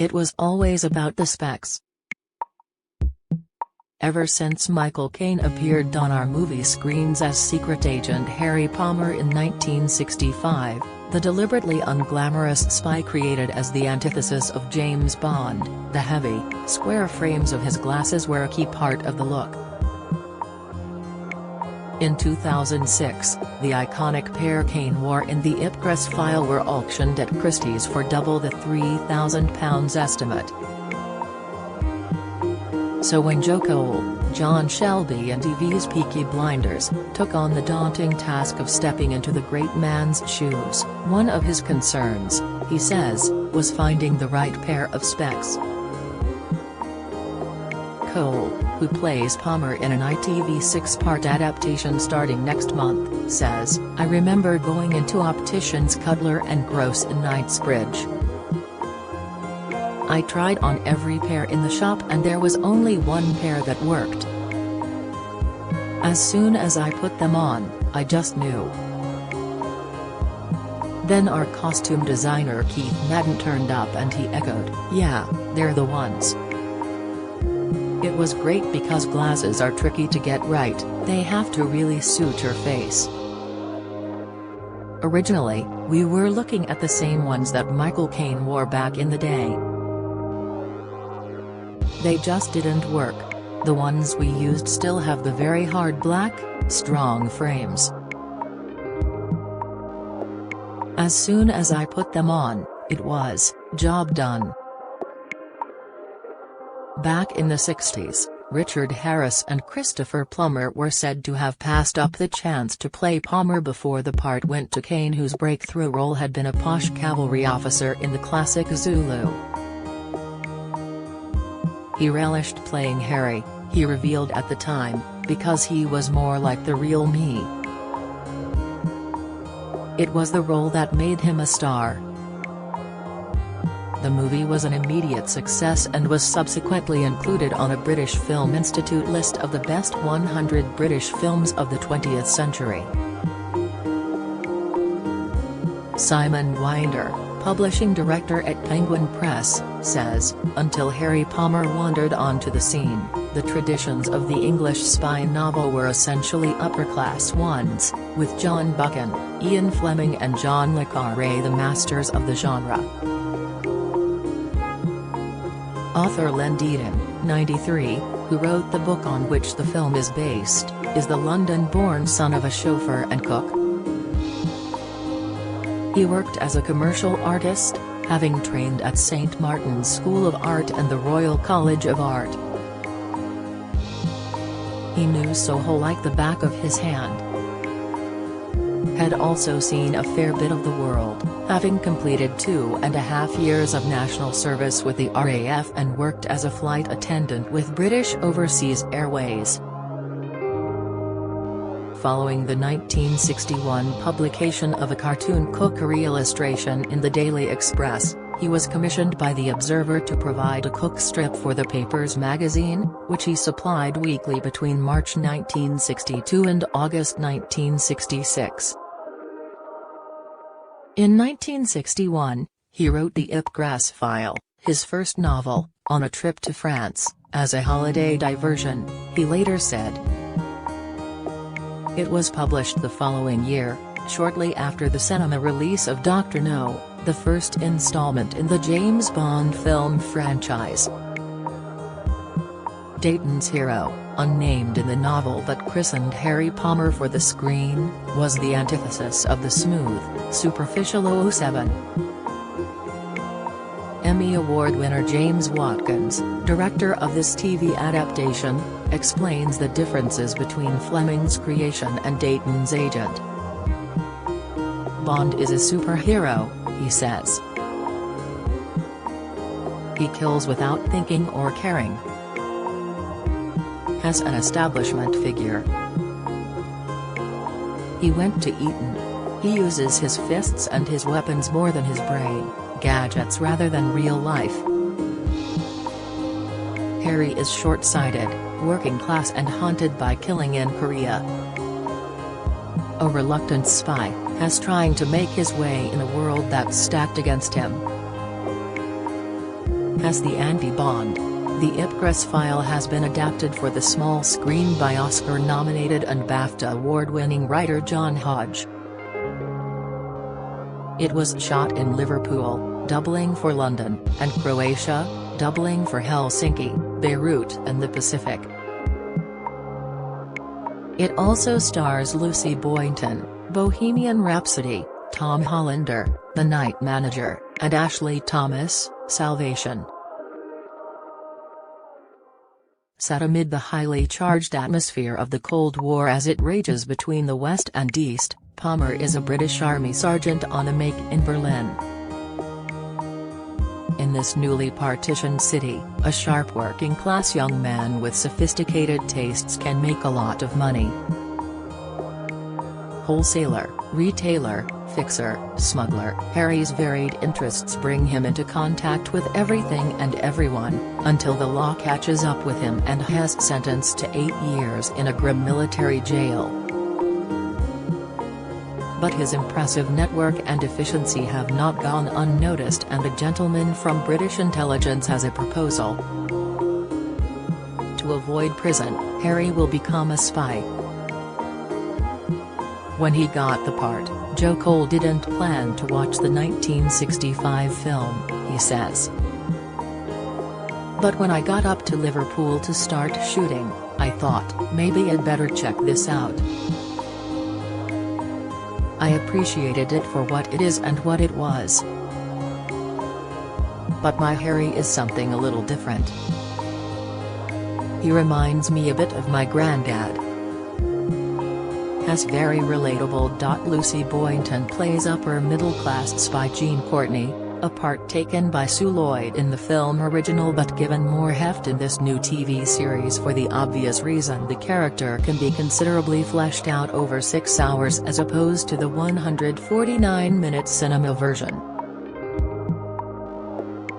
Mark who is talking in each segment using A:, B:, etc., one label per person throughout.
A: It was always about the specs. Ever since Michael Caine appeared on our movie screens as secret agent Harry Palmer in 1965, the deliberately unglamorous spy created as the antithesis of James Bond, the heavy, square frames of his glasses were a key part of the look. In 2006, the iconic pair Caine wore in the Ipcress file were auctioned at Christie's for double the £3,000 estimate. So when Joe Cole, John Shelby and TV's Peaky Blinders took on the daunting task of stepping into the great man's shoes, one of his concerns, he says, was finding the right pair of specs. Cole, who plays Palmer in an ITV 6-part adaptation starting next month, says, "I remember going into opticians Cutler and Gross in Knightsbridge. I tried on every pair in the shop and there was only one pair that worked. As soon as I put them on, I just knew." Then our costume designer Keith Madden turned up and he echoed, "Yeah, they're the ones." It was great because glasses are tricky to get right, they have to really suit your face. Originally, we were looking at the same ones that Michael Caine wore back in the day. They just didn't work. The ones we used still have the very hard black, strong frames. As soon as I put them on, it was, job done. Back in the 60s, Richard Harris and Christopher Plummer were said to have passed up the chance to play Palmer before the part went to Caine, whose breakthrough role had been a posh cavalry officer in the classic Zulu. He relished playing Harry, he revealed at the time, because he was more like the real me. It was the role that made him a star. The movie was an immediate success and was subsequently included on a British Film Institute list of the best 100 British films of the 20th century. Simon Winder, publishing director at Penguin Press, says, "Until Harry Palmer wandered onto the scene, the traditions of the English spy novel were essentially upper-class ones, with John Buchan, Ian Fleming and John le Carré the masters of the genre." Author Len Deaton, 93, who wrote the book on which the film is based, is the London-born son of a chauffeur and cook. He worked as a commercial artist, having trained at St Martin's School of Art and the Royal College of Art. He knew Soho like the back of his hand. Had also seen a fair bit of the world, having completed 2.5 years of national service with the RAF and worked as a flight attendant with British Overseas Airways. Following the 1961 publication of a cartoon cookery illustration in the Daily Express, he was commissioned by The Observer to provide a cook strip for the paper's magazine, which he supplied weekly between March 1962 and August 1966. In 1961, he wrote The Ipcress File, his first novel, on a trip to France, as a holiday diversion, he later said. It was published the following year, shortly after the cinema release of Dr. No, the first installment in the James Bond film franchise. Dayton's hero, unnamed in the novel but christened Harry Palmer for the screen, was the antithesis of the smooth, superficial 007. Emmy Award winner James Watkins, director of this TV adaptation, explains the differences between Fleming's creation and Dayton's agent. Bond is a superhero, he says. He kills without thinking or caring. Has an establishment figure. He went to Eton. He uses his fists and his weapons more than his brain, gadgets rather than real life. Harry is short-sighted, working class and haunted by killing in Korea. A reluctant spy, has trying to make his way in a world that's stacked against him. has the anti-Bond. The Ipcress file has been adapted for the small screen by Oscar-nominated and BAFTA award-winning writer John Hodge. It was shot in Liverpool, doubling for London, and Croatia, doubling for Helsinki, Beirut and the Pacific. It also stars Lucy Boynton, Bohemian Rhapsody, Tom Hollander, The Night Manager, and Ashley Thomas, Salvation. Set amid the highly charged atmosphere of the Cold War as it rages between the West and East, Palmer is a British Army sergeant on a make in Berlin. In this newly partitioned city, a sharp working-class young man with sophisticated tastes can make a lot of money. Wholesaler, retailer, fixer, smuggler, Harry's varied interests bring him into contact with everything and everyone, until the law catches up with him and has sentenced to 8 years in a grim military jail. But his impressive network and efficiency have not gone unnoticed, and a gentleman from British intelligence has a proposal. To avoid prison, Harry will become a spy. When he got the part, Joe Cole didn't plan to watch the 1965 film, he says. But when I got up to Liverpool to start shooting, I thought, maybe I'd better check this out. I appreciated it for what it is and what it was. But my Harry is something a little different. He reminds me a bit of my granddad. Has very relatable. Lucy Boynton plays upper-middle-class spy Jean Courtney, a part taken by Sue Lloyd in the film original but given more heft in this new TV series for the obvious reason the character can be considerably fleshed out over 6 hours as opposed to the 149-minute cinema version.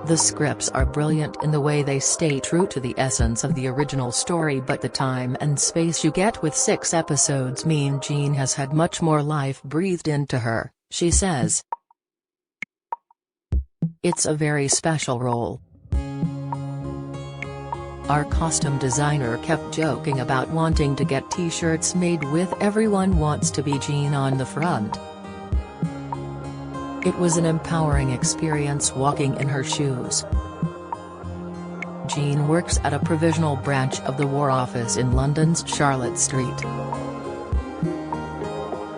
A: The scripts are brilliant in the way they stay true to the essence of the original story, but the time and space you get with 6 episodes mean Jean has had much more life breathed into her, she says. It's a very special role. Our costume designer kept joking about wanting to get t-shirts made with "Everyone wants to be Jean" on the front. It was an empowering experience walking in her shoes. Jean works at a provisional branch of the War Office in London's Charlotte Street.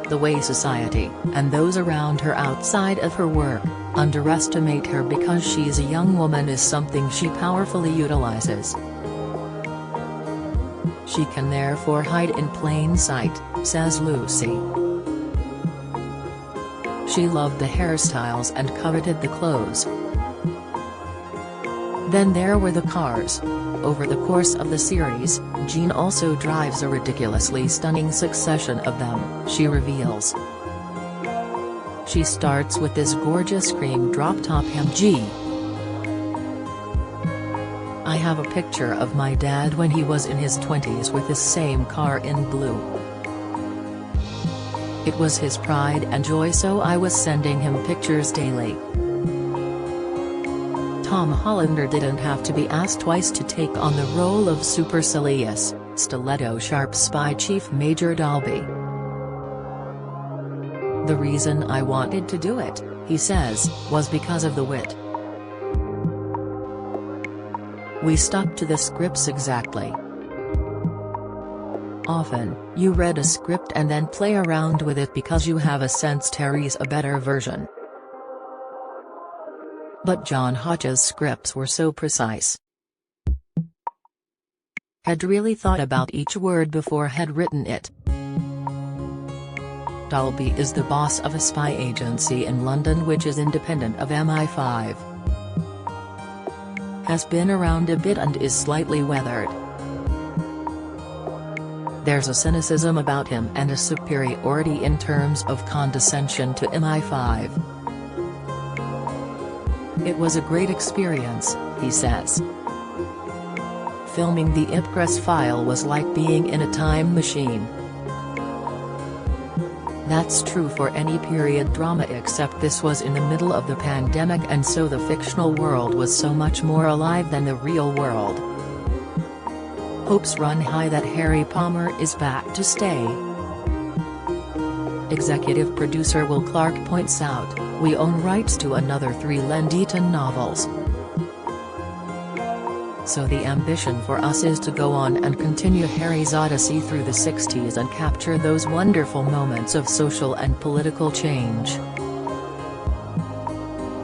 A: The way society, and those around her outside of her work, underestimate her because she's a young woman is something she powerfully utilizes. She can therefore hide in plain sight, says Lucy. She loved the hairstyles and coveted the clothes. Then there were the cars. Over the course of the series, Jean also drives a ridiculously stunning succession of them, she reveals. She starts with this gorgeous cream drop-top MG. I have a picture of my dad when he was in his 20s with this same car in blue. It was his pride and joy, so I was sending him pictures daily. Tom Hollander didn't have to be asked twice to take on the role of supercilious, stiletto-sharp spy Chief Major Dalby. The reason I wanted to do it, he says, was because of the wit. We stuck to the scripts exactly. Often, you read a script and then play around with it because you have a sense Terry's a better version. But John Hodge's scripts were so precise. Had really thought about each word before had written it. Dalby is the boss of a spy agency in London which is independent of MI5. Has been around a bit and is slightly weathered. There's a cynicism about him and a superiority in terms of condescension to MI5. It was a great experience, he says. Filming the Ipcress file was like being in a time machine. That's true for any period drama, except this was in the middle of the pandemic, and so the fictional world was so much more alive than the real world. Hopes run high that Harry Palmer is back to stay. Executive producer Will Clark points out, "We own rights to another 3 Lenditon novels. So the ambition for us is to go on and continue Harry's odyssey through the 60s and capture those wonderful moments of social and political change.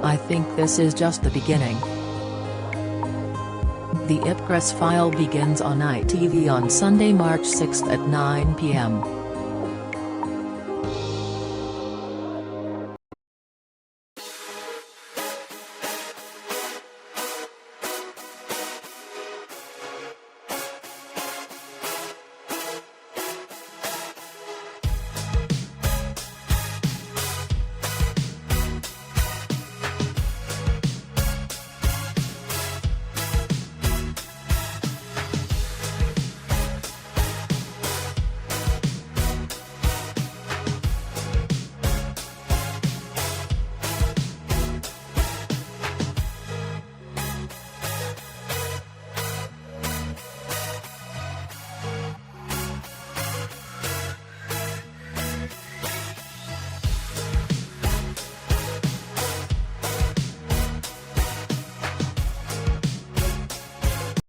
A: I think this is just the beginning." The Ipcress File begins on ITV on Sunday, March 6 at 9 p.m.